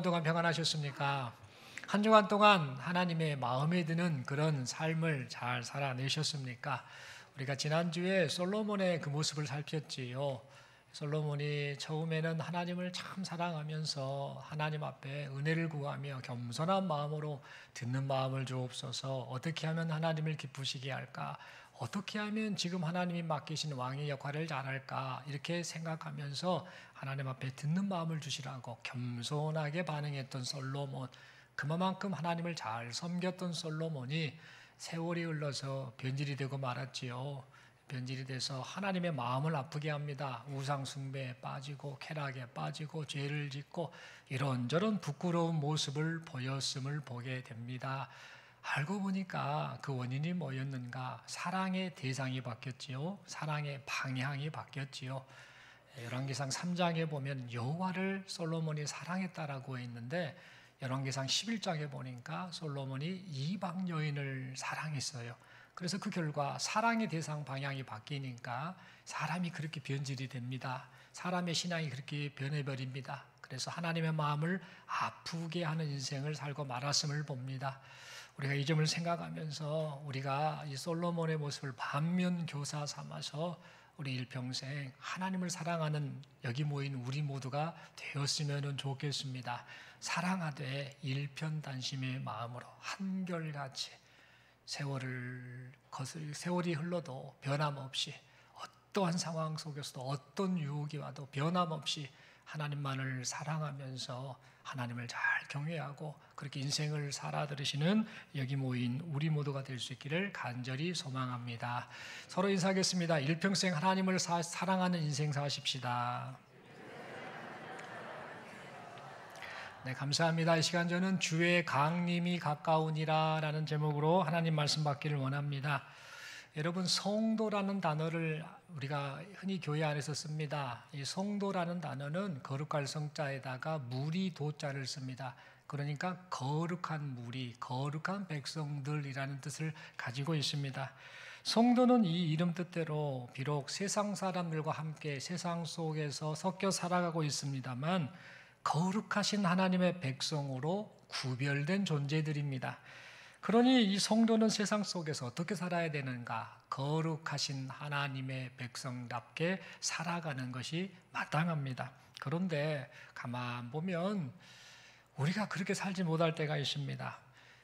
동안 평안하셨습니까? 한 주간 동안 하나님의 마음에 드는 그런 삶을 잘 살아내셨습니까? 우리가 지난주에 솔로몬의 그 모습을 살폈지요. 솔로몬이 처음에는 하나님을 참 사랑하면서 하나님 앞에 은혜를 구하며 겸손한 마음으로 듣는 마음을 주옵소서, 어떻게 하면 하나님을 기쁘시게 할까, 어떻게 하면 지금 하나님이 맡기신 왕의 역할을 잘할까, 이렇게 생각하면서 하나님 앞에 듣는 마음을 주시라고 겸손하게 반응했던 솔로몬, 그만큼 하나님을 잘 섬겼던 솔로몬이 세월이 흘러서 변질이 되고 말았지요. 변질이 돼서 하나님의 마음을 아프게 합니다. 우상 숭배에 빠지고 쾌락에 빠지고 죄를 짓고 이런저런 부끄러운 모습을 보였음을 보게 됩니다. 알고 보니까 그 원인이 뭐였는가? 사랑의 대상이 바뀌었지요. 사랑의 방향이 바뀌었지요. 열왕기상 3장에 보면 여호와를 솔로몬이 사랑했다라고 했는데, 열왕기상 11장에 보니까 솔로몬이 이방 여인을 사랑했어요. 그래서 그 결과 사랑의 대상 방향이 바뀌니까 사람이 그렇게 변질이 됩니다. 사람의 신앙이 그렇게 변해버립니다. 그래서 하나님의 마음을 아프게 하는 인생을 살고 말았음을 봅니다. 우리가 이 점을 생각하면서 우리가 이 솔로몬의 모습을 반면교사 삼아서 우리 일평생 하나님을 사랑하는 여기 모인 우리 모두가 되었으면 좋겠습니다. 사랑하되 일편단심의 마음으로 한결같이 세월이 흘러도 변함없이, 어떠한 상황 속에서도 어떤 유혹이 와도 변함없이 하나님만을 사랑하면서 하나님을 잘 경외하고 그렇게 인생을 살아들으시는 여기 모인 우리 모두가 될 수 있기를 간절히 소망합니다. 서로 인사하겠습니다. 일평생 하나님을 사랑하는 인생 사십시다. 네, 감사합니다. 이 시간 저는 주의 강림이 가까우니라 라는 제목으로 하나님 말씀 받기를 원합니다. 여러분, 성도라는 단어를 우리가 흔히 교회 안에서 씁니다. 이 성도라는 단어는 거룩할 성자에다가 무리 도자를 씁니다. 그러니까 거룩한 무리, 거룩한 백성들이라는 뜻을 가지고 있습니다. 성도는 이 이름 뜻대로 비록 세상 사람들과 함께 세상 속에서 섞여 살아가고 있습니다만 거룩하신 하나님의 백성으로 구별된 존재들입니다. 그러니 이 성도는 세상 속에서 어떻게 살아야 되는가? 거룩하신 하나님의 백성답게 살아가는 것이 마땅합니다. 그런데 가만 보면 우리가 그렇게 살지 못할 때가 있습니다.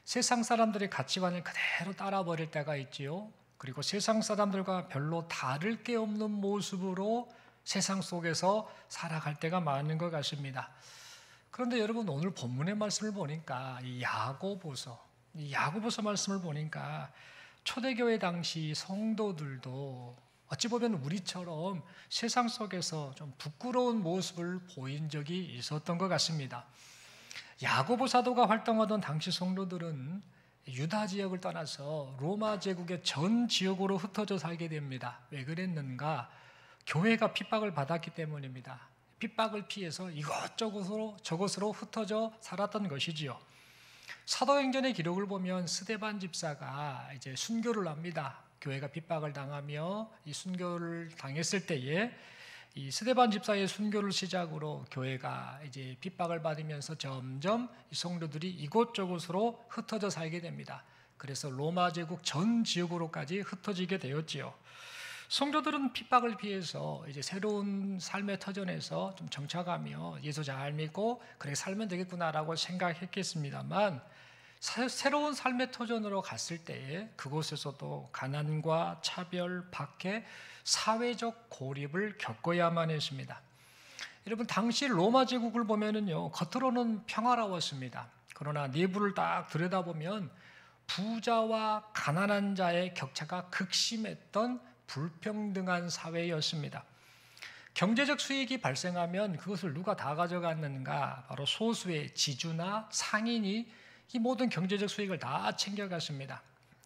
세상 사람들의 가치관을 그대로 따라버릴 때가 있지요. 그리고 세상 사람들과 별로 다를 게 없는 모습으로 세상 속에서 살아갈 때가 많은 것 같습니다. 그런데 여러분, 오늘 본문의 말씀을 보니까 이 야고보서 말씀을 보니까 초대교회 당시 성도들도 어찌 보면 우리처럼 세상 속에서 좀 부끄러운 모습을 보인 적이 있었던 것 같습니다. 야고보 사도가 활동하던 당시 성도들은 유다 지역을 떠나서 로마 제국의 전 지역으로 흩어져 살게 됩니다. 왜 그랬는가? 교회가 핍박을 받았기 때문입니다. 핍박을 피해서 이것저것으로 흩어져 살았던 것이지요. 사도행전의 기록을 보면 스데반 집사가 이제 순교를 합니다. 교회가 핍박을 당하며 이 순교를 당했을 때에 이 스데반 집사의 순교를 시작으로 교회가 이제 핍박을 받으면서 점점 이 성도들이 이곳저곳으로 흩어져 살게 됩니다. 그래서 로마 제국 전 지역으로까지 흩어지게 되었지요. 성도들은 핍박을 피해서 이제 새로운 삶의 터전에서 좀 정착하며 예수 잘 믿고 그렇게 살면 되겠구나라고 생각했겠습니다만, 새로운 삶의 터전으로 갔을 때에 그곳에서도 가난과 차별, 박해, 사회적 고립을 겪어야만 했습니다. 여러분, 당시 로마 제국을 보면은요, 겉으로는 평화로웠습니다. 그러나 내부를 딱 들여다보면 부자와 가난한 자의 격차가 극심했던 불평등한 사회였습니다. 경제적 수익이 발생하면 그것을 누가 다 가져갔는가? 바로 소수의 지주나 상인이 이 모든 경제적 수익을 다 챙겨갔습니다.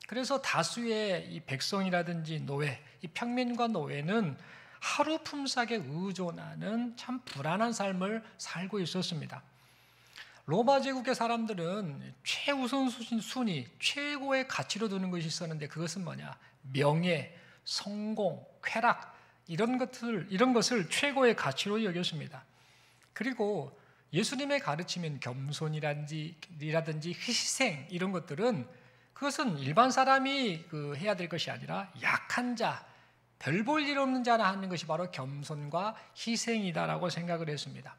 그래서 다수의 이 백성이라든지 노예, 이 평민과 노예는 하루 품삯에 의존하는 참 불안한 삶을 살고 있었습니다. 로마 제국의 사람들은 최우선 순위, 최고의 가치로 두는 것이 있었는데, 그것은 뭐냐? 명예, 성공, 쾌락, 이런 것을 최고의 가치로 여겼습니다. 그리고 예수님의 가르치면 겸손이라든지 희생 이런 것들은 그것은 일반 사람이 해야 될 것이 아니라 약한 자, 별 볼 일 없는 자나 하는 것이 바로 겸손과 희생이다라고 생각을 했습니다.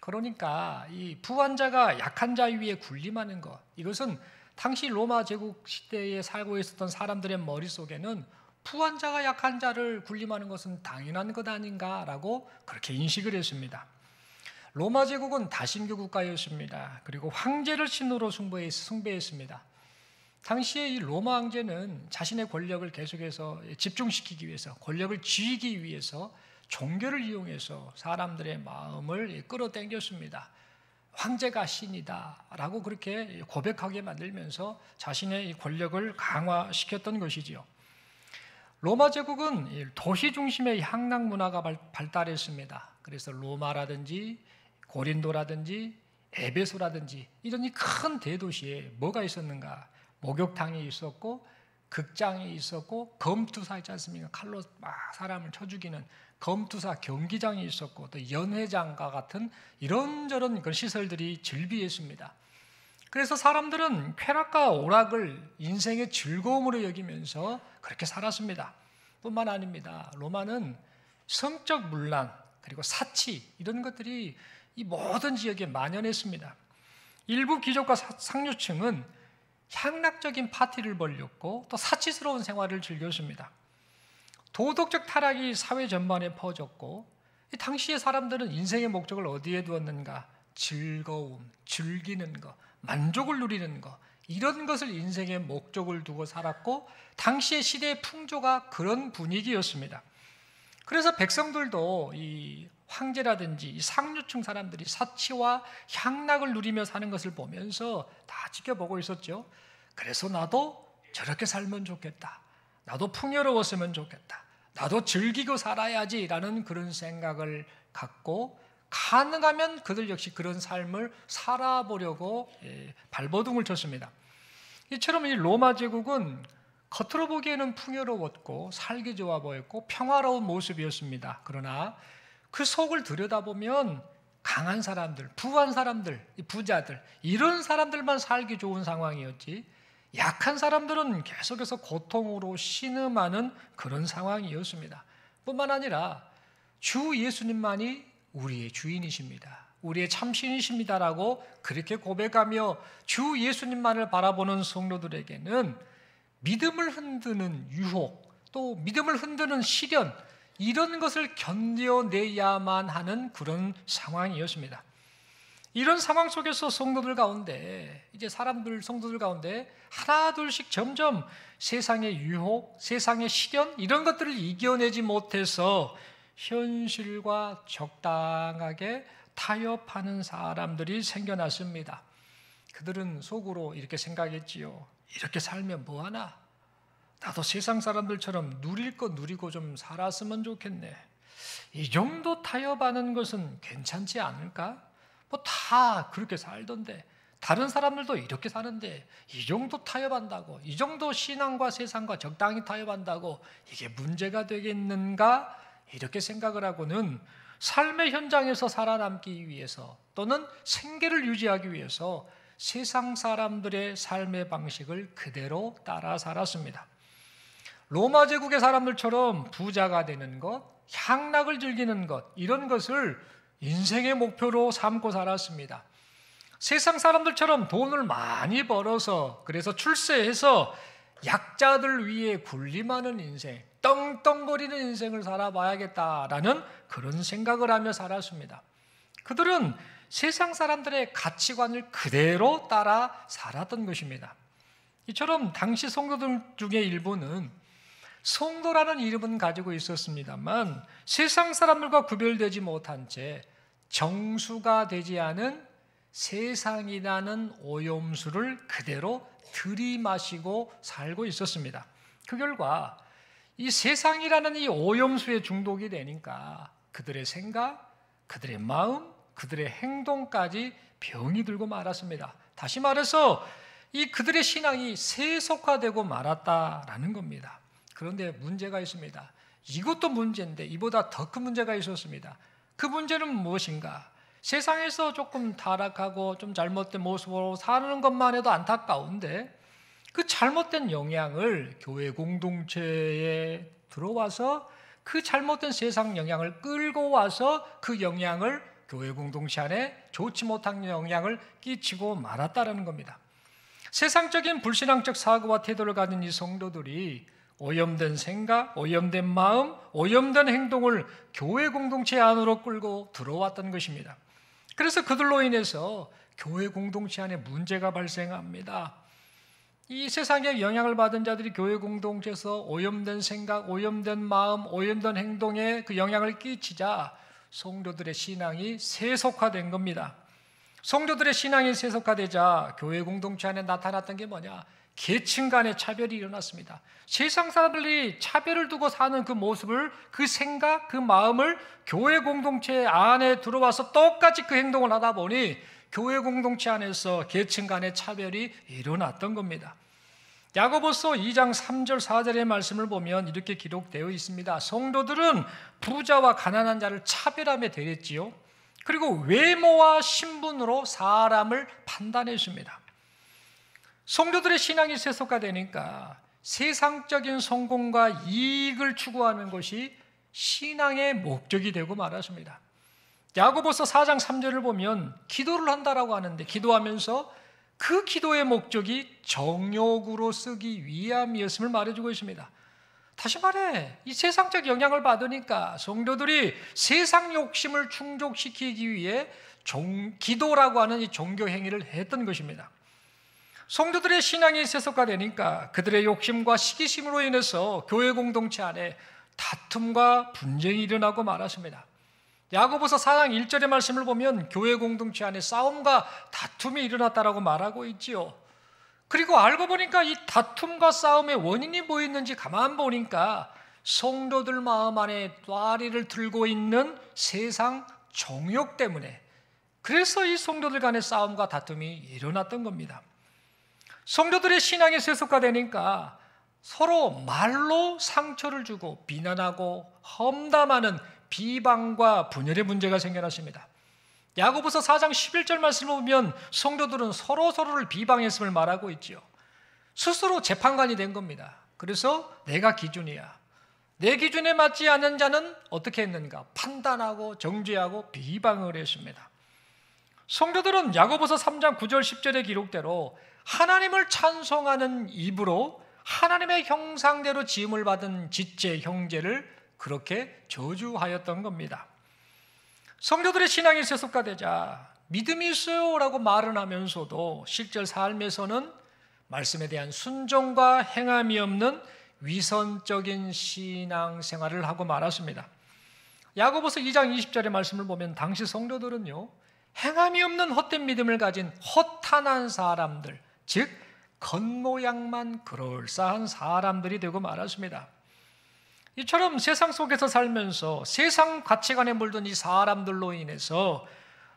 그러니까 이 부한 자가 약한 자 위에 군림하는 것, 이것은 당시 로마 제국 시대에 살고 있었던 사람들의 머릿속에는 부한 자가 약한 자를 군림하는 것은 당연한 것 아닌가라고 그렇게 인식을 했습니다. 로마 제국은 다신교 국가였습니다. 그리고 황제를 신으로 숭배했습니다. 당시에 이 로마 황제는 자신의 권력을 계속해서 집중시키기 위해서, 권력을 쥐기 위해서 종교를 이용해서 사람들의 마음을 끌어당겼습니다. 황제가 신이다 라고 그렇게 고백하게 만들면서 자신의 권력을 강화시켰던 것이지요. 로마 제국은 도시 중심의 향락 문화가 발달했습니다. 그래서 로마라든지 고린도라든지 에베소라든지 이런 큰 대도시에 뭐가 있었는가? 목욕탕이 있었고, 극장이 있었고, 검투사 있지 않습니까? 칼로 막 사람을 쳐 죽이는 검투사 경기장이 있었고, 또 연회장과 같은 이런저런 그런 시설들이 즐비했습니다. 그래서 사람들은 쾌락과 오락을 인생의 즐거움으로 여기면서 그렇게 살았습니다. 뿐만 아닙니다. 로마는 성적 문란 그리고 사치 이런 것들이 이 모든 지역에 만연했습니다. 일부 귀족과 상류층은 향락적인 파티를 벌였고 또 사치스러운 생활을 즐겼습니다. 도덕적 타락이 사회 전반에 퍼졌고 당시의 사람들은 인생의 목적을 어디에 두었는가? 즐거움, 즐기는 것, 만족을 누리는 것, 이런 것을 인생의 목적을 두고 살았고 당시의 시대의 풍조가 그런 분위기였습니다. 그래서 백성들도 이 황제라든지 이 상류층 사람들이 사치와 향락을 누리며 사는 것을 보면서 다 지켜보고 있었죠. 그래서 나도 저렇게 살면 좋겠다. 나도 풍요로웠으면 좋겠다. 나도 즐기고 살아야지라는 그런 생각을 갖고 가능하면 그들 역시 그런 삶을 살아보려고 발버둥을 쳤습니다. 이처럼 이 로마 제국은 겉으로 보기에는 풍요로웠고 살기 좋아 보였고 평화로운 모습이었습니다. 그러나 그 속을 들여다보면 강한 사람들, 부한 사람들, 부자들 이런 사람들만 살기 좋은 상황이었지 약한 사람들은 계속해서 고통으로 신음하는 그런 상황이었습니다. 뿐만 아니라 주 예수님만이 우리의 주인이십니다. 우리의 참신이십니다라고 그렇게 고백하며 주 예수님만을 바라보는 성도들에게는 믿음을 흔드는 유혹, 또 믿음을 흔드는 시련 이런 것을 견뎌내야만 하는 그런 상황이었습니다. 이런 상황 속에서 성도들 가운데 성도들 가운데 하나 둘씩 점점 세상의 유혹, 세상의 시련 이런 것들을 이겨내지 못해서 현실과 적당하게 타협하는 사람들이 생겨났습니다. 그들은 속으로 이렇게 생각했지요. 이렇게 살면 뭐하나? 나도 세상 사람들처럼 누릴 거 누리고 좀 살았으면 좋겠네. 이 정도 타협하는 것은 괜찮지 않을까? 뭐 다 그렇게 살던데 다른 사람들도 이렇게 사는데 이 정도 타협한다고 이 정도 신앙과 세상과 적당히 타협한다고 이게 문제가 되겠는가? 이렇게 생각을 하고는 삶의 현장에서 살아남기 위해서 또는 생계를 유지하기 위해서 세상 사람들의 삶의 방식을 그대로 따라 살았습니다. 로마 제국의 사람들처럼 부자가 되는 것, 향락을 즐기는 것 이런 것을 인생의 목표로 삼고 살았습니다. 세상 사람들처럼 돈을 많이 벌어서 그래서 출세해서 약자들 위에 군림하는 인생, 떵떵거리는 인생을 살아봐야겠다라는 그런 생각을 하며 살았습니다. 그들은 세상 사람들의 가치관을 그대로 따라 살았던 것입니다. 이처럼 당시 성도들 중에 일부는 성도라는 이름은 가지고 있었습니다만 세상 사람들과 구별되지 못한 채 정수가 되지 않은 세상이라는 오염수를 그대로 들이마시고 살고 있었습니다. 그 결과 이 세상이라는 이 오염수에 중독이 되니까 그들의 생각, 그들의 마음, 그들의 행동까지 병이 들고 말았습니다. 다시 말해서 이 그들의 신앙이 세속화되고 말았다라는 겁니다. 그런데 문제가 있습니다. 이것도 문제인데 이보다 더 큰 문제가 있었습니다. 그 문제는 무엇인가? 세상에서 조금 타락하고 좀 잘못된 모습으로 사는 것만 해도 안타까운데 그 잘못된 영향을 교회 공동체에 들어와서 그 잘못된 세상 영향을 끌고 와서 그 영향을 교회 공동체 안에 좋지 못한 영향을 끼치고 말았다는 겁니다. 세상적인 불신앙적 사고와 태도를 가진 이 성도들이 오염된 생각, 오염된 마음, 오염된 행동을 교회 공동체 안으로 끌고 들어왔던 것입니다. 그래서 그들로 인해서 교회 공동체 안에 문제가 발생합니다. 이 세상에 영향을 받은 자들이 교회 공동체에서 오염된 생각, 오염된 마음, 오염된 행동에 그 영향을 끼치자 성도들의 신앙이 세속화된 겁니다. 성도들의 신앙이 세속화되자 교회 공동체 안에 나타났던 게 뭐냐? 계층 간의 차별이 일어났습니다. 세상 사람들이 차별을 두고 사는 그 모습을, 그 생각, 그 마음을 교회 공동체 안에 들어와서 똑같이 그 행동을 하다 보니 교회 공동체 안에서 계층 간의 차별이 일어났던 겁니다. 야고보서 2장 3절 4절의 말씀을 보면 이렇게 기록되어 있습니다. 성도들은 부자와 가난한 자를 차별하며 대했지요. 그리고 외모와 신분으로 사람을 판단했습니다. 성도들의 신앙이 세속화되니까 세상적인 성공과 이익을 추구하는 것이 신앙의 목적이 되고 말았습니다. 야고보서 4장 3절을 보면 기도를 한다라고 하는데 기도하면서 그 기도의 목적이 정욕으로 쓰기 위함이었음을 말해주고 있습니다. 다시 말해 이 세상적 영향을 받으니까 성도들이 세상 욕심을 충족시키기 위해 기도라고 하는 이 종교 행위를 했던 것입니다. 성도들의 신앙이 세속화되니까 그들의 욕심과 시기심으로 인해서 교회 공동체 안에 다툼과 분쟁이 일어나고 말았습니다. 야고보서 4장 1절의 말씀을 보면 교회 공동체 안에 싸움과 다툼이 일어났다라고 말하고 있지요. 그리고 알고 보니까 이 다툼과 싸움의 원인이 뭐 있는지 가만 보니까 성도들 마음 안에 또아리를 들고 있는 세상 정욕 때문에, 그래서 이 성도들 간의 싸움과 다툼이 일어났던 겁니다. 성도들의 신앙이 세속화되니까 서로 말로 상처를 주고 비난하고 험담하는 비방과 분열의 문제가 생겨났습니다. 야고보서 4장 11절 말씀을 보면 성도들은 서로를 비방했음을 말하고 있지요. 스스로 재판관이 된 겁니다. 그래서 내가 기준이야. 내 기준에 맞지 않는 자는 어떻게 했는가? 판단하고 정죄하고 비방을 했습니다. 성도들은 야고보서 3장 9절 10절의 기록대로 하나님을 찬송하는 입으로 하나님의 형상대로 지음을 받은 지체 형제를 그렇게 저주하였던 겁니다. 성도들의 신앙이 세속화되자 믿음이 있어요 라고 말은 하면서도 실제 삶에서는 말씀에 대한 순종과 행함이 없는 위선적인 신앙생활을 하고 말았습니다. 야고보서 2장 20절의 말씀을 보면 당시 성도들은요, 행함이 없는 헛된 믿음을 가진 허탄한 사람들, 즉 겉모양만 그럴싸한 사람들이 되고 말았습니다. 이처럼 세상 속에서 살면서 세상 가치관에 물든 이 사람들로 인해서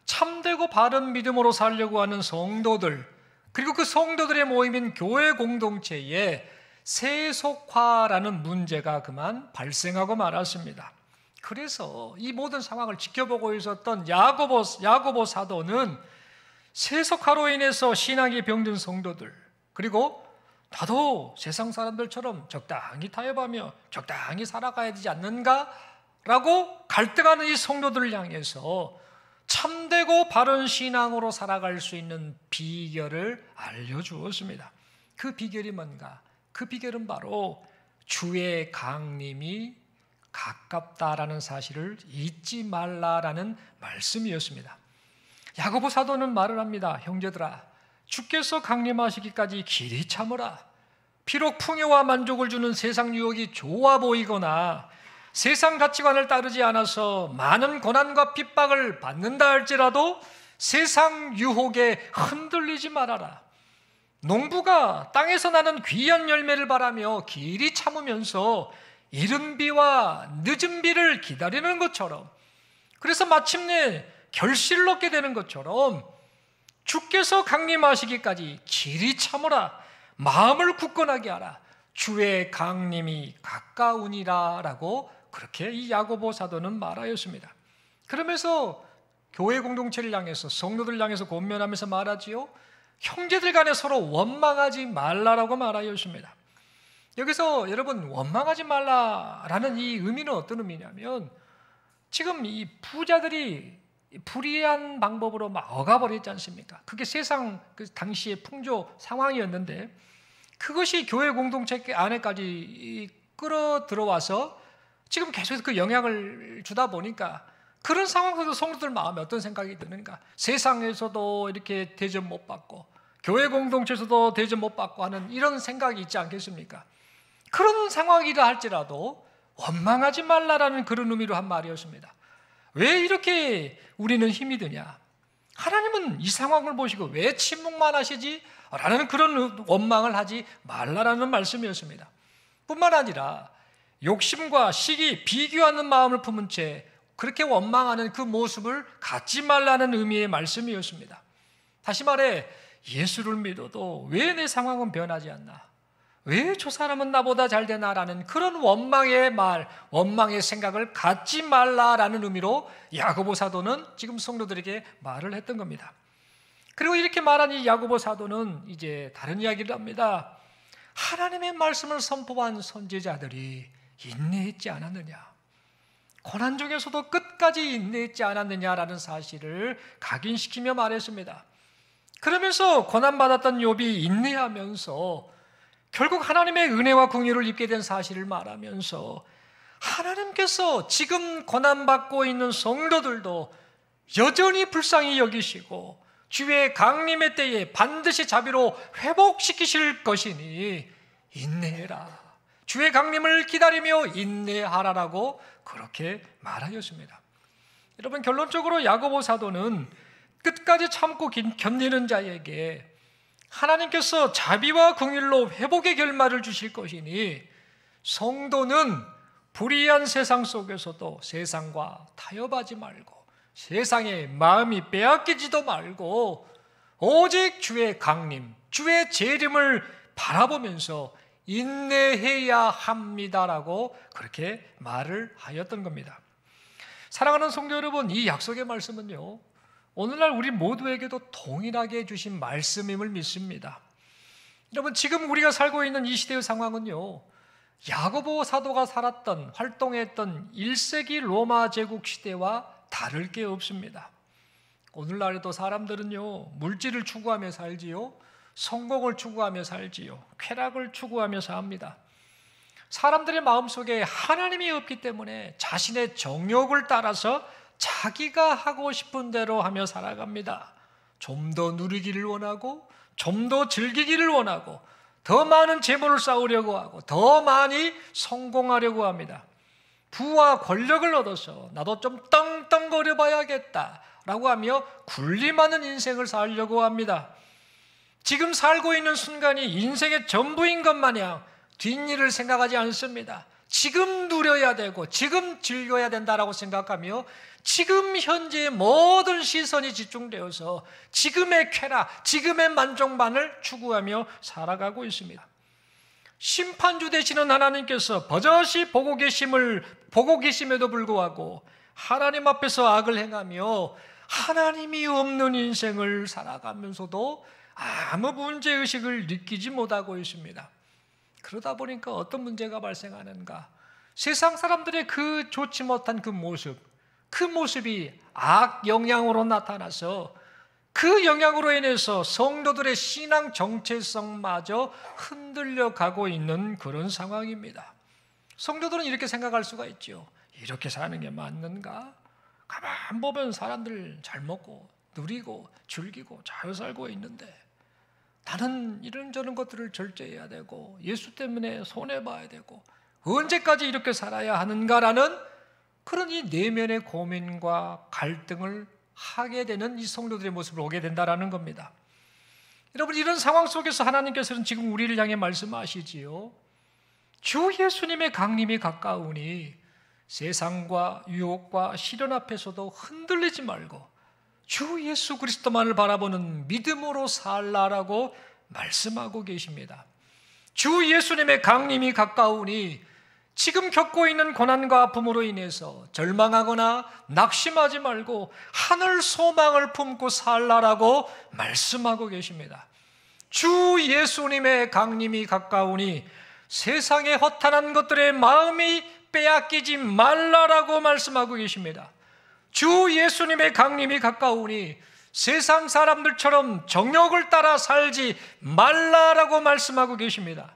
참되고 바른 믿음으로 살려고 하는 성도들, 그리고 그 성도들의 모임인 교회 공동체에 세속화라는 문제가 그만 발생하고 말았습니다. 그래서 이 모든 상황을 지켜보고 있었던 야고보 사도는 세속화로 인해서 신앙이 병든 성도들, 그리고 나도 세상 사람들처럼 적당히 타협하며 적당히 살아가야 되지 않는가? 라고 갈등하는 이 성도들을 향해서 참되고 바른 신앙으로 살아갈 수 있는 비결을 알려주었습니다. 그 비결이 뭔가? 그 비결은 바로 주의 강림이 가깝다라는 사실을 잊지 말라라는 말씀이었습니다. 야고보 사도는 말을 합니다. 형제들아, 주께서 강림하시기까지 길이 참으라. 비록 풍요와 만족을 주는 세상 유혹이 좋아 보이거나 세상 가치관을 따르지 않아서 많은 고난과 핍박을 받는다 할지라도 세상 유혹에 흔들리지 말아라. 농부가 땅에서 나는 귀한 열매를 바라며 길이 참으면서 이른 비와 늦은 비를 기다리는 것처럼, 그래서 마침내 결실을 얻게 되는 것처럼 주께서 강림하시기까지 길이 참으라. 마음을 굳건하게 하라. 주의 강림이 가까우니라 라고 그렇게 이 야고보 사도는 말하였습니다. 그러면서 교회 공동체를 향해서, 성도들을 향해서 권면하면서 말하지요. 형제들 간에 서로 원망하지 말라라고 말하였습니다. 여기서 여러분, 원망하지 말라라는 이 의미는 어떤 의미냐면, 지금 이 부자들이 불의한 방법으로 막 억압버렸지 않습니까? 그게 세상 그 당시의 풍조 상황이었는데, 그것이 교회 공동체 안에까지 끌어 들어와서 지금 계속 그 영향을 주다 보니까, 그런 상황 속에서 성도들 마음에 어떤 생각이 드는가? 세상에서도 이렇게 대접 못 받고 교회 공동체에서도 대접 못 받고 하는 이런 생각이 있지 않겠습니까? 그런 상황이라 할지라도 원망하지 말라라는 그런 의미로 한 말이었습니다. 왜 이렇게 우리는 힘이 드냐? 하나님은 이 상황을 보시고 왜 침묵만 하시지? 라는 그런 원망을 하지 말라라는 말씀이었습니다. 뿐만 아니라 욕심과 시기, 비교하는 마음을 품은 채 그렇게 원망하는 그 모습을 갖지 말라는 의미의 말씀이었습니다. 다시 말해, 예수를 믿어도 왜 내 상황은 변하지 않나? 왜 저 사람은 나보다 잘 되나라는 그런 원망의 말, 원망의 생각을 갖지 말라라는 의미로 야고보 사도는 지금 성도들에게 말을 했던 겁니다. 그리고 이렇게 말한 이 야고보 사도는 이제 다른 이야기를 합니다. 하나님의 말씀을 선포한 선지자들이 인내했지 않았느냐? 고난 중에서도 끝까지 인내했지 않았느냐라는 사실을 각인시키며 말했습니다. 그러면서 고난받았던 욥이 인내하면서 결국 하나님의 은혜와 긍휼을 입게 된 사실을 말하면서, 하나님께서 지금 고난받고 있는 성도들도 여전히 불쌍히 여기시고 주의 강림의 때에 반드시 자비로 회복시키실 것이니 인내해라, 주의 강림을 기다리며 인내하라라고 그렇게 말하였습니다. 여러분, 결론적으로 야고보 사도는 끝까지 참고 견디는 자에게 하나님께서 자비와 긍휼로 회복의 결말을 주실 것이니, 성도는 불의한 세상 속에서도 세상과 타협하지 말고 세상에 마음이 빼앗기지도 말고 오직 주의 강림, 주의 재림을 바라보면서 인내해야 합니다라고 그렇게 말을 하였던 겁니다. 사랑하는 성도 여러분, 이 약속의 말씀은요, 오늘날 우리 모두에게도 동일하게 주신 말씀임을 믿습니다. 여러분, 지금 우리가 살고 있는 이 시대의 상황은요, 야고보 사도가 살았던, 활동했던 1세기 로마 제국 시대와 다를 게 없습니다. 오늘날에도 사람들은요, 물질을 추구하며 살지요, 성공을 추구하며 살지요, 쾌락을 추구하며 삽니다. 사람들의 마음속에 하나님이 없기 때문에 자신의 정욕을 따라서 자기가 하고 싶은 대로 하며 살아갑니다. 좀 더 누리기를 원하고, 좀 더 즐기기를 원하고, 더 많은 재물을 쌓으려고 하고, 더 많이 성공하려고 합니다. 부와 권력을 얻어서 나도 좀 떵떵거려 봐야겠다라고 하며 군림하는 인생을 살려고 합니다. 지금 살고 있는 순간이 인생의 전부인 것 마냥 뒷일을 생각하지 않습니다. 지금 누려야 되고 지금 즐겨야 된다라고 생각하며 지금 현재의 모든 시선이 집중되어서 지금의 쾌락, 지금의 만족만을 추구하며 살아가고 있습니다. 심판주 되시는 하나님께서 버젓이 보고 계심에도 불구하고 하나님 앞에서 악을 행하며 하나님이 없는 인생을 살아가면서도 아무 문제의식을 느끼지 못하고 있습니다. 그러다 보니까 어떤 문제가 발생하는가? 세상 사람들의 그 좋지 못한 그 모습이 악 영향으로 나타나서 그 영향으로 인해서 성도들의 신앙 정체성마저 흔들려 가고 있는 그런 상황입니다. 성도들은 이렇게 생각할 수가 있죠. 이렇게 사는 게 맞는가? 가만 보면 사람들 잘 먹고 누리고 즐기고 잘 살고 있는데 나는 이런저런 것들을 절제해야 되고 예수 때문에 손해봐야 되고 언제까지 이렇게 살아야 하는가라는 그런 이 내면의 고민과 갈등을 하게 되는 이 성도들의 모습을 보게 된다는 겁니다. 여러분, 이런 상황 속에서 하나님께서는 지금 우리를 향해 말씀하시지요. 주 예수님의 강림이 가까우니 세상과 유혹과 시련 앞에서도 흔들리지 말고 주 예수 그리스도만을 바라보는 믿음으로 살라라고 말씀하고 계십니다. 주 예수님의 강림이 가까우니 지금 겪고 있는 고난과 아픔으로 인해서 절망하거나 낙심하지 말고 하늘 소망을 품고 살라라고 말씀하고 계십니다. 주 예수님의 강림이 가까우니 세상의 허탄한 것들의 마음이 빼앗기지 말라라고 말씀하고 계십니다. 주 예수님의 강림이 가까우니 세상 사람들처럼 정욕을 따라 살지 말라라고 말씀하고 계십니다.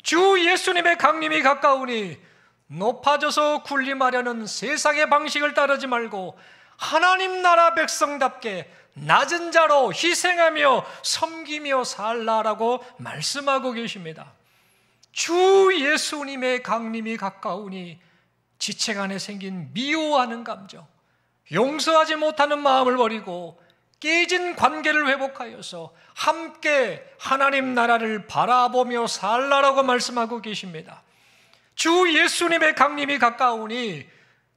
주 예수님의 강림이 가까우니 높아져서 군림하려는 세상의 방식을 따르지 말고 하나님 나라 백성답게 낮은 자로 희생하며 섬기며 살라라고 말씀하고 계십니다. 주 예수님의 강림이 가까우니 지체 간에 생긴 미워하는 감정, 용서하지 못하는 마음을 버리고 깨진 관계를 회복하여서 함께 하나님 나라를 바라보며 살라라고 말씀하고 계십니다. 주 예수님의 강림이 가까우니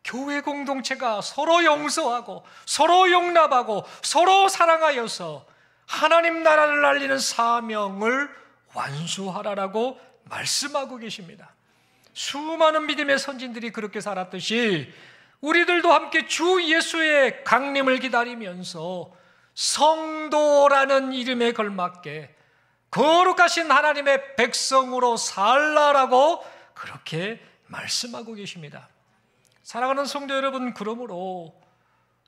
교회 공동체가 서로 용서하고 서로 용납하고 서로 사랑하여서 하나님 나라를 알리는 사명을 완수하라라고 말씀하고 계십니다. 수많은 믿음의 선진들이 그렇게 살았듯이 우리들도 함께 주 예수의 강림을 기다리면서 성도라는 이름에 걸맞게 거룩하신 하나님의 백성으로 살라라고 그렇게 말씀하고 계십니다. 사랑하는 성도 여러분, 그러므로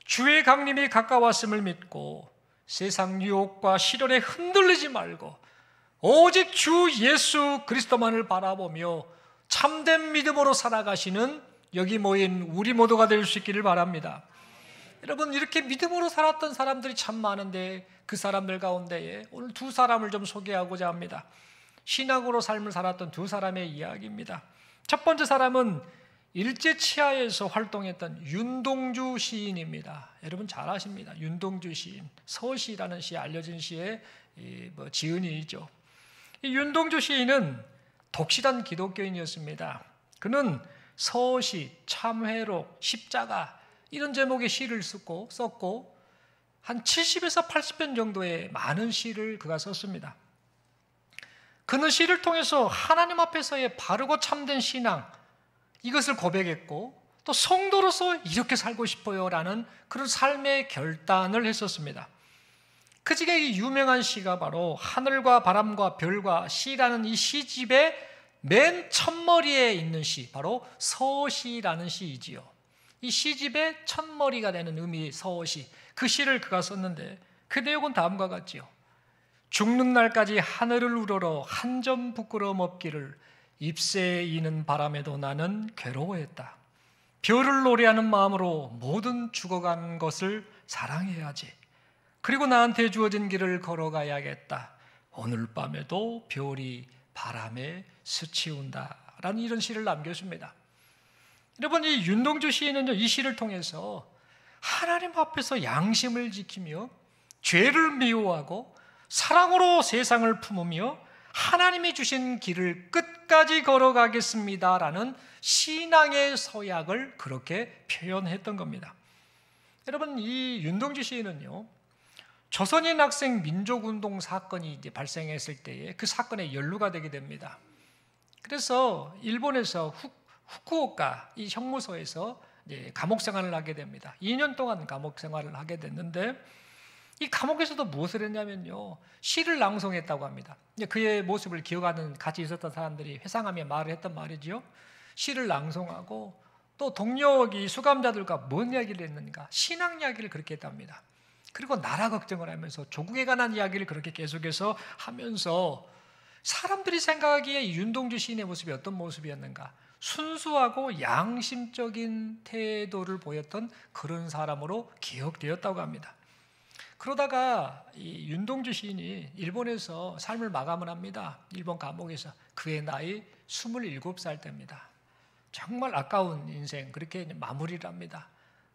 주의 강림이 가까웠음을 믿고 세상 유혹과 시련에 흔들리지 말고 오직 주 예수 그리스도만을 바라보며 참된 믿음으로 살아가시는 여기 모인 우리 모두가 될 수 있기를 바랍니다. 여러분, 이렇게 믿음으로 살았던 사람들이 참 많은데 그 사람들 가운데에 오늘 두 사람을 좀 소개하고자 합니다. 신앙으로 삶을 살았던 두 사람의 이야기입니다. 첫 번째 사람은 일제치하에서 활동했던 윤동주 시인입니다. 여러분 잘 아십니다. 윤동주 시인, 서시라는 시, 알려진 시의 지은이죠. 이 윤동주 시인은 독실한 기독교인이었습니다. 그는 서시, 참회록, 십자가 이런 제목의 시를 썼고 한 70에서 80편 정도의 많은 시를 그가 썼습니다. 그는 시를 통해서 하나님 앞에서의 바르고 참된 신앙, 이것을 고백했고 또 성도로서 이렇게 살고 싶어요 라는 그런 삶의 결단을 했었습니다. 그 중에 유명한 시가 바로 하늘과 바람과 별과 시라는 이 시집의 맨 첫머리에 있는 시, 바로 서시라는 시이지요. 이 시집의 첫머리가 되는 의미 서시, 그 시를 그가 썼는데 그 내용은 다음과 같지요. 죽는 날까지 하늘을 우러러 한 점 부끄러움 없기를 잎새에 이는 바람에도 나는 괴로워했다. 별을 노래하는 마음으로 모든 죽어간 것을 사랑해야지. 그리고 나한테 주어진 길을 걸어가야겠다. 오늘 밤에도 별이 바람에 스치운다 라는 이런 시를 남겨줍니다. 여러분, 이 윤동주 시인은요, 이 시를 통해서 하나님 앞에서 양심을 지키며 죄를 미워하고 사랑으로 세상을 품으며 하나님이 주신 길을 끝까지 걸어가겠습니다 라는 신앙의 서약을 그렇게 표현했던 겁니다. 여러분, 이 윤동주 시인은요, 조선인 학생 민족운동 사건이 이제 발생했을 때에 그 사건에 연루가 되게 됩니다. 그래서 일본에서 후쿠오카 이 형무소에서 이제 감옥 생활을 하게 됩니다. 2년 동안 감옥 생활을 하게 됐는데 이 감옥에서도 무엇을 했냐면요, 시를 낭송했다고 합니다. 그의 모습을 기억하는 같이 있었던 사람들이 회상하며 말을 했던 말이죠. 시를 낭송하고 또 동료 수감자들과 뭔 이야기를 했는가, 신앙 이야기를 그렇게 했답니다. 그리고 나라 걱정을 하면서 조국에 관한 이야기를 그렇게 계속해서 하면서 사람들이 생각하기에 윤동주 시인의 모습이 어떤 모습이었는가, 순수하고 양심적인 태도를 보였던 그런 사람으로 기억되었다고 합니다. 그러다가 이 윤동주 시인이 일본에서 삶을 마감을 합니다. 일본 감옥에서. 그의 나이 27살 때입니다. 정말 아까운 인생, 그렇게 마무리를 합니다.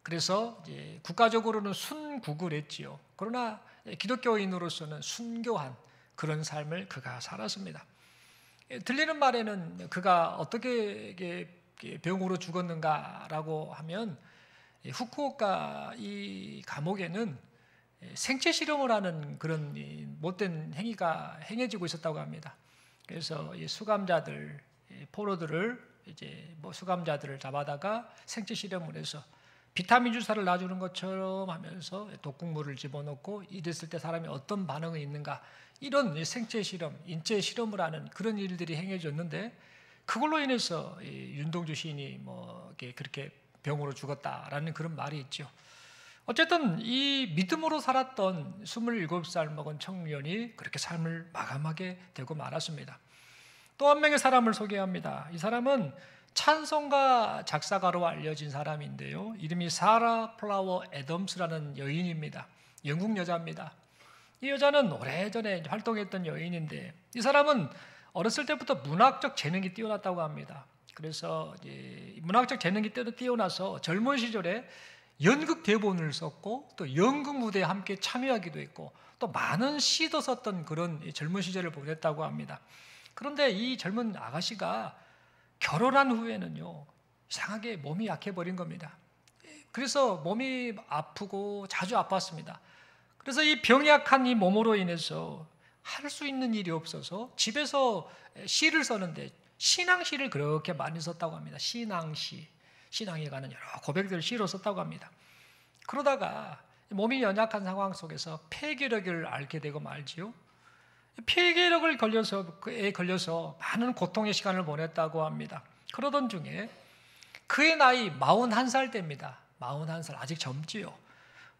그래서 이제 국가적으로는 순국을 했지요. 그러나 기독교인으로서는 순교한 그런 삶을 그가 살았습니다. 들리는 말에는 그가 어떻게 병으로 죽었는가라고 하면 후쿠오카 이 감옥에는 생체 실험을 하는 그런 못된 행위가 행해지고 있었다고 합니다. 그래서 이 수감자들, 포로들을 이제 뭐 수감자들을 잡아다가 생체 실험을 해서 비타민 주사를 놔주는 것처럼 하면서 독극물을 집어넣고 이랬을 때 사람이 어떤 반응이 있는가, 이런 생체 실험, 인체 실험을 하는 그런 일들이 행해졌는데, 그걸로 인해서 윤동주 시인이 뭐 그렇게 병으로 죽었다라는 그런 말이 있죠. 어쨌든 이 믿음으로 살았던 27살 먹은 청년이 그렇게 삶을 마감하게 되고 말았습니다. 또 한 명의 사람을 소개합니다. 이 사람은 찬송가 작사가로 알려진 사람인데요, 이름이 사라 플라워 애덤스라는 여인입니다. 영국 여자입니다. 이 여자는 오래전에 활동했던 여인인데, 이 사람은 어렸을 때부터 문학적 재능이 뛰어났다고 합니다. 그래서 이제 문학적 재능이 뛰어나서 젊은 시절에 연극 대본을 썼고 또 연극 무대에 함께 참여하기도 했고 또 많은 시도 썼던 그런 젊은 시절을 보냈다고 합니다. 그런데 이 젊은 아가씨가 결혼한 후에는요, 이상하게 몸이 약해버린 겁니다. 그래서 몸이 아프고 자주 아팠습니다. 그래서 이 병약한 이 몸으로 인해서 할 수 있는 일이 없어서 집에서 시를 썼는데 신앙시를 그렇게 많이 썼다고 합니다. 신앙시, 신앙에 관한 여러 고백들을 시로 썼다고 합니다. 그러다가 몸이 연약한 상황 속에서 폐결핵을 앓게 되고 말지요. 폐결핵에 걸려서 많은 고통의 시간을 보냈다고 합니다. 그러던 중에 그의 나이 41살 때입니다. 41살, 아직 젊지요.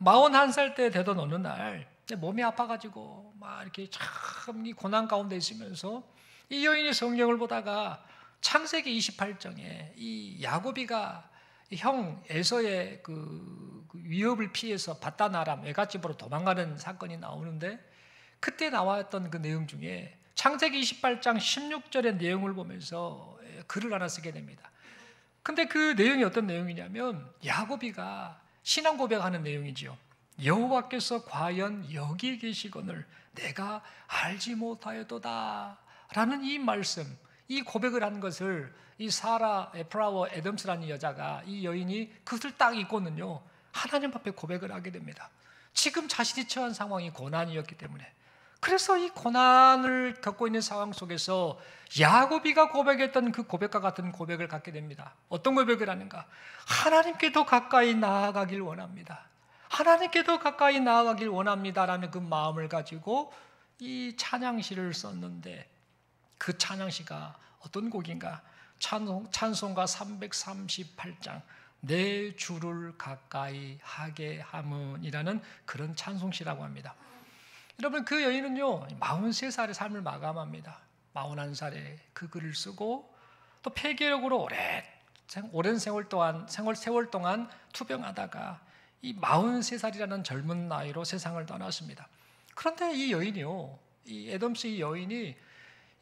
41살 때 되던 어느 날 몸이 아파가지고 막 이렇게 참 이 고난 가운데 있으면서 이 여인이 성경을 보다가 창세기 28장에 이 야곱이가 형 에서의 그 위협을 피해서 바다나람 외갓집으로 도망가는 사건이 나오는데, 그때 나왔던 그 내용 중에 창세기 28장 16절의 내용을 보면서 글을 하나 쓰게 됩니다. 근데 그 내용이 어떤 내용이냐면 야곱이가 신앙 고백하는 내용이지요. 여호와께서 과연 여기 계시거늘 내가 알지 못하였도다 라는 이 말씀, 이 고백을 한 것을 이 사라 플라워 애덤스라는 여자가, 이 여인이 그것을 딱 읽고는요, 하나님 앞에 고백을 하게 됩니다. 지금 자신이 처한 상황이 고난이었기 때문에. 그래서 이 고난을 겪고 있는 상황 속에서 야곱이가 고백했던 그 고백과 같은 고백을 갖게 됩니다. 어떤 고백을 하는가? 하나님께 더 가까이 나아가길 원합니다. 하나님께 더 가까이 나아가길 원합니다라는 그 마음을 가지고 이 찬양시를 썼는데, 그 찬양시가 어떤 곡인가? 찬송가 338장 내 주를 가까이 하게 함은이라는 그런 찬송시라고 합니다. 여러분, 그 여인은요 43살의 삶을 마감합니다. 41살에 그 글을 쓰고 또 폐결핵으로 오랜 세월 동안 투병하다가 이 43살이라는 젊은 나이로 세상을 떠났습니다. 그런데 이 여인이요, 이 애덤스 이 여인이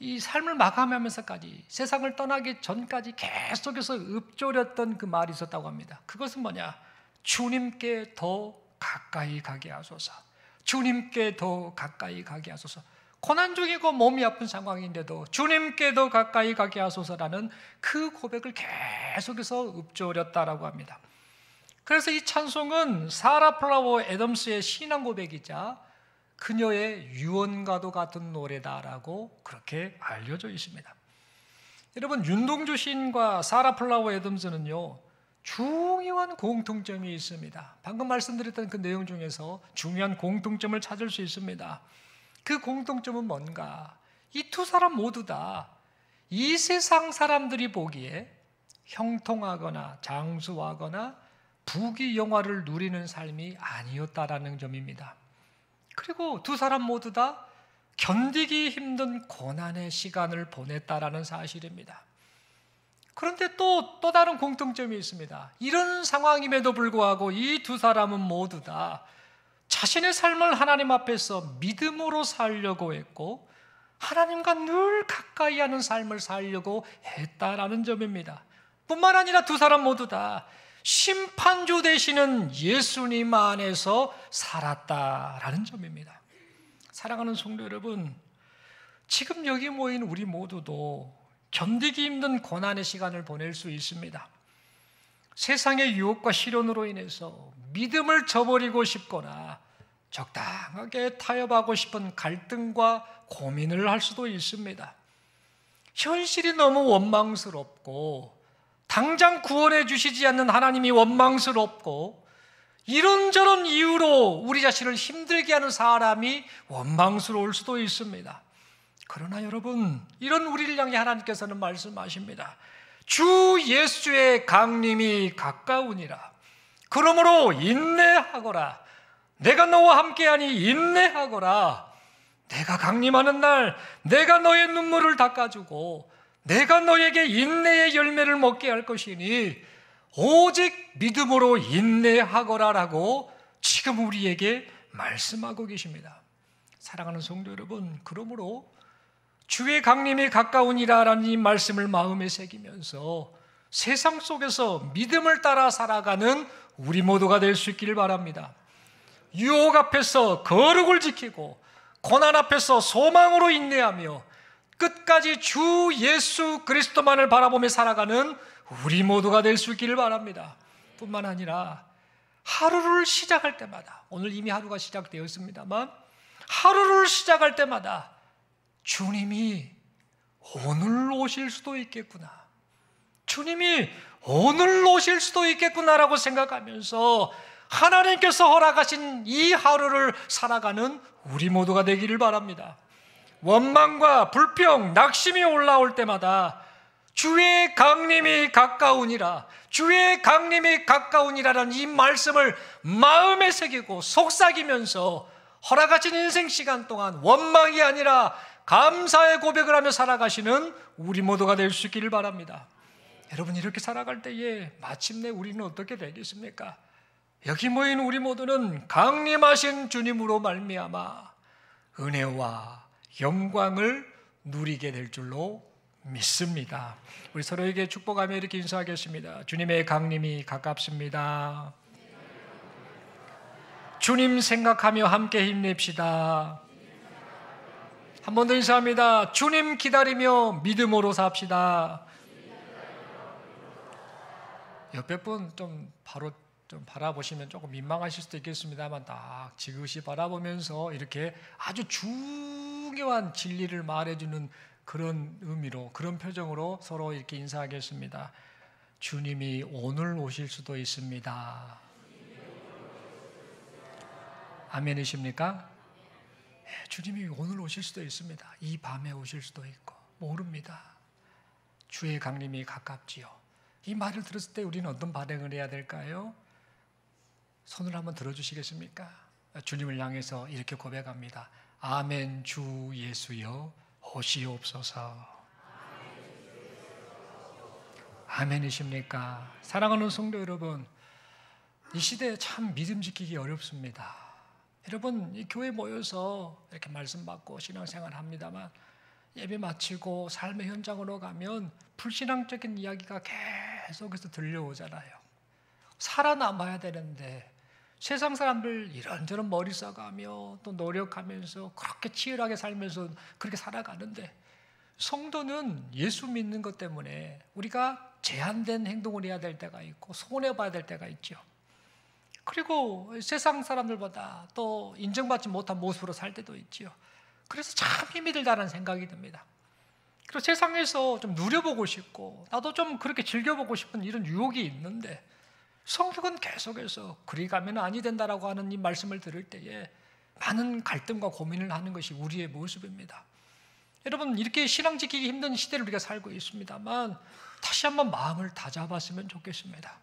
이 삶을 마감하면서까지 세상을 떠나기 전까지 계속해서 읊조렸던 그 말이 있었다고 합니다. 그것은 뭐냐? 주님께 더 가까이 가게 하소서. 주님께 더 가까이 가게 하소서. 고난 중이고 몸이 아픈 상황인데도 주님께 더 가까이 가게 하소서라는 그 고백을 계속해서 읊조렸다라고 합니다. 그래서 이 찬송은 사라 플라워 애덤스의 신앙 고백이자 그녀의 유언과도 같은 노래다라고 그렇게 알려져 있습니다. 여러분, 윤동주 시인과 사라 플라워 애덤스는요 중요한 공통점이 있습니다. 방금 말씀드렸던 그 내용 중에서 중요한 공통점을 찾을 수 있습니다. 그 공통점은 뭔가? 이 두 사람 모두 다 이 세상 사람들이 보기에 형통하거나 장수하거나 부귀영화를 누리는 삶이 아니었다라는 점입니다. 그리고 두 사람 모두 다 견디기 힘든 고난의 시간을 보냈다라는 사실입니다. 그런데 또 다른 공통점이 있습니다. 이런 상황임에도 불구하고 이 두 사람은 모두 다 자신의 삶을 하나님 앞에서 믿음으로 살려고 했고 하나님과 늘 가까이 하는 삶을 살려고 했다라는 점입니다. 뿐만 아니라 두 사람 모두 다 심판주 되시는 예수님 안에서 살았다라는 점입니다. 사랑하는 성도 여러분, 지금 여기 모인 우리 모두도 견디기 힘든 고난의 시간을 보낼 수 있습니다. 세상의 유혹과 시련으로 인해서 믿음을 저버리고 싶거나 적당하게 타협하고 싶은 갈등과 고민을 할 수도 있습니다. 현실이 너무 원망스럽고 당장 구원해 주시지 않는 하나님이 원망스럽고 이런저런 이유로 우리 자신을 힘들게 하는 사람이 원망스러울 수도 있습니다. 그러나 여러분, 이런 우리를 향해 하나님께서는 말씀하십니다. 주 예수의 강림이 가까우니라. 그러므로 인내하거라. 내가 너와 함께하니 인내하거라. 내가 강림하는 날 내가 너의 눈물을 닦아주고 내가 너에게 인내의 열매를 먹게 할 것이니 오직 믿음으로 인내하거라라고 지금 우리에게 말씀하고 계십니다. 사랑하는 성도 여러분, 그러므로 주의 강림이 가까우니라라는 이 말씀을 마음에 새기면서 세상 속에서 믿음을 따라 살아가는 우리 모두가 될 수 있기를 바랍니다. 유혹 앞에서 거룩을 지키고 고난 앞에서 소망으로 인내하며 끝까지 주 예수 그리스도만을 바라보며 살아가는 우리 모두가 될 수 있기를 바랍니다. 뿐만 아니라 하루를 시작할 때마다, 오늘 이미 하루가 시작되었습니다만 하루를 시작할 때마다 주님이 오늘 오실 수도 있겠구나, 주님이 오늘 오실 수도 있겠구나라고 생각하면서 하나님께서 허락하신 이 하루를 살아가는 우리 모두가 되기를 바랍니다. 원망과 불평, 낙심이 올라올 때마다 주의 강림이 가까우니라, 주의 강림이 가까우니라라는 이 말씀을 마음에 새기고 속삭이면서 허락하신 인생 시간 동안 원망이 아니라 감사의 고백을 하며 살아가시는 우리 모두가 될 수 있기를 바랍니다. 여러분, 이렇게 살아갈 때에 마침내 우리는 어떻게 되겠습니까? 여기 모인 우리 모두는 강림하신 주님으로 말미암아 은혜와 영광을 누리게 될 줄로 믿습니다. 우리 서로에게 축복하며 이렇게 인사하겠습니다. 주님의 강림이 가깝습니다. 주님 생각하며 함께 힘냅시다. 한 번 더 인사합니다. 주님 기다리며 믿음으로 삽시다. 옆에 분 좀 바로 좀 바라보시면 조금 민망하실 수도 있겠습니다만 딱 지그시 바라보면서 이렇게 아주 중요한 진리를 말해주는 그런 의미로, 그런 표정으로 서로 이렇게 인사하겠습니다. 주님이 오늘 오실 수도 있습니다. 아멘이십니까? 네, 주님이 오늘 오실 수도 있습니다. 이 밤에 오실 수도 있고 모릅니다. 주의 강림이 가깝지요. 이 말을 들었을 때 우리는 어떤 반응을 해야 될까요? 손을 한번 들어주시겠습니까? 주님을 향해서 이렇게 고백합니다. 아멘. 주 예수여 오시옵소서. 아멘이십니까? 사랑하는 성도 여러분, 이 시대에 참 믿음 지키기 어렵습니다. 여러분, 이 교회 모여서 이렇게 말씀 받고 신앙생활 합니다만 예배 마치고 삶의 현장으로 가면 불신앙적인 이야기가 계속해서 들려오잖아요. 살아남아야 되는데 세상 사람들 이런저런 머리 써가며 또 노력하면서 그렇게 치열하게 살면서 그렇게 살아가는데 성도는 예수 믿는 것 때문에 우리가 제한된 행동을 해야 될 때가 있고 손해봐야 될 때가 있죠. 그리고 세상 사람들보다 또 인정받지 못한 모습으로 살 때도 있죠. 그래서 참 힘이 들다는 생각이 듭니다. 그리고 세상에서 좀 누려보고 싶고 나도 좀 그렇게 즐겨보고 싶은 이런 유혹이 있는데 성경은 계속해서 그리 가면 아니 된다라고 하는 이 말씀을 들을 때에 많은 갈등과 고민을 하는 것이 우리의 모습입니다. 여러분, 이렇게 신앙 지키기 힘든 시대를 우리가 살고 있습니다만 다시 한번 마음을 다잡았으면 좋겠습니다.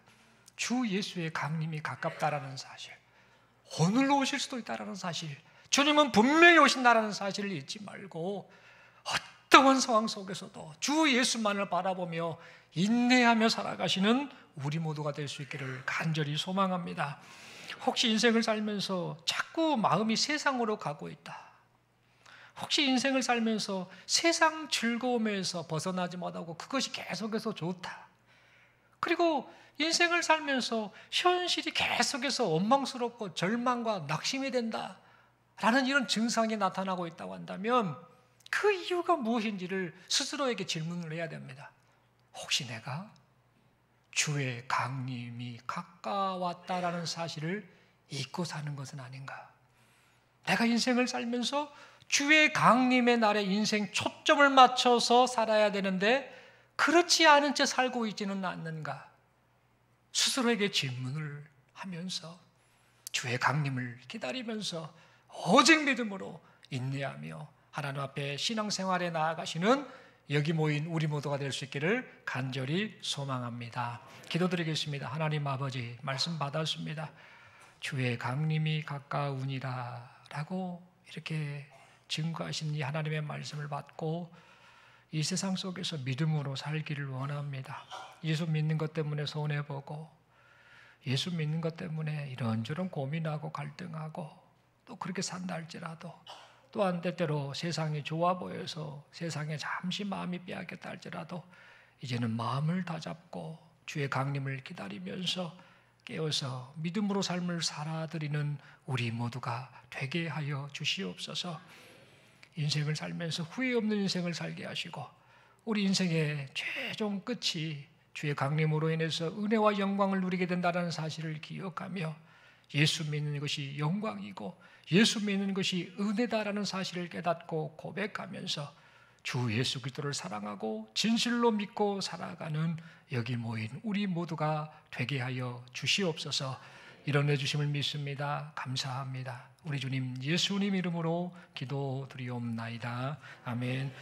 주 예수의 강림이 가깝다라는 사실, 오늘 오실 수도 있다라는 사실, 주님은 분명히 오신다라는 사실을 잊지 말고 어떠한 상황 속에서도 주 예수만을 바라보며 인내하며 살아가시는 우리 모두가 될 수 있기를 간절히 소망합니다. 혹시 인생을 살면서 자꾸 마음이 세상으로 가고 있다, 혹시 인생을 살면서 세상 즐거움에서 벗어나지 못하고 그것이 계속해서 좋다, 그리고 인생을 살면서 현실이 계속해서 원망스럽고 절망과 낙심이 된다 라는 이런 증상이 나타나고 있다고 한다면 그 이유가 무엇인지를 스스로에게 질문을 해야 됩니다. 혹시 내가 주의 강림이 가까웠다라는 사실을 잊고 사는 것은 아닌가? 내가 인생을 살면서 주의 강림의 날에 인생 초점을 맞춰서 살아야 되는데 그렇지 않은 채 살고 있지는 않는가? 스스로에게 질문을 하면서 주의 강림을 기다리면서 오직 믿음으로 인내하며 하나님 앞에 신앙생활에 나아가시는 여기 모인 우리 모두가 될 수 있기를 간절히 소망합니다. 기도드리겠습니다. 하나님 아버지, 말씀 받았습니다. 주의 강림이 가까우니라 라고 이렇게 증거하신 이 하나님의 말씀을 받고 이 세상 속에서 믿음으로 살기를 원합니다. 예수 믿는 것 때문에 손해보고 예수 믿는 것 때문에 이런저런 고민하고 갈등하고 또 그렇게 산다 할지라도 또한 때때로 세상이 좋아 보여서 세상에 잠시 마음이 빼앗겼다 할지라도 이제는 마음을 다잡고 주의 강림을 기다리면서 깨어서 믿음으로 삶을 살아드리는 우리 모두가 되게 하여 주시옵소서. 인생을 살면서 후회 없는 인생을 살게 하시고 우리 인생의 최종 끝이 주의 강림으로 인해서 은혜와 영광을 누리게 된다는 사실을 기억하며 예수 믿는 것이 영광이고 예수 믿는 것이 은혜다라는 사실을 깨닫고 고백하면서 주 예수 그리스도를 사랑하고 진실로 믿고 살아가는 여기 모인 우리 모두가 되게 하여 주시옵소서. 이런 해주심을 믿습니다. 감사합니다. 우리 주님 예수님 이름으로 기도드리옵나이다. 아멘.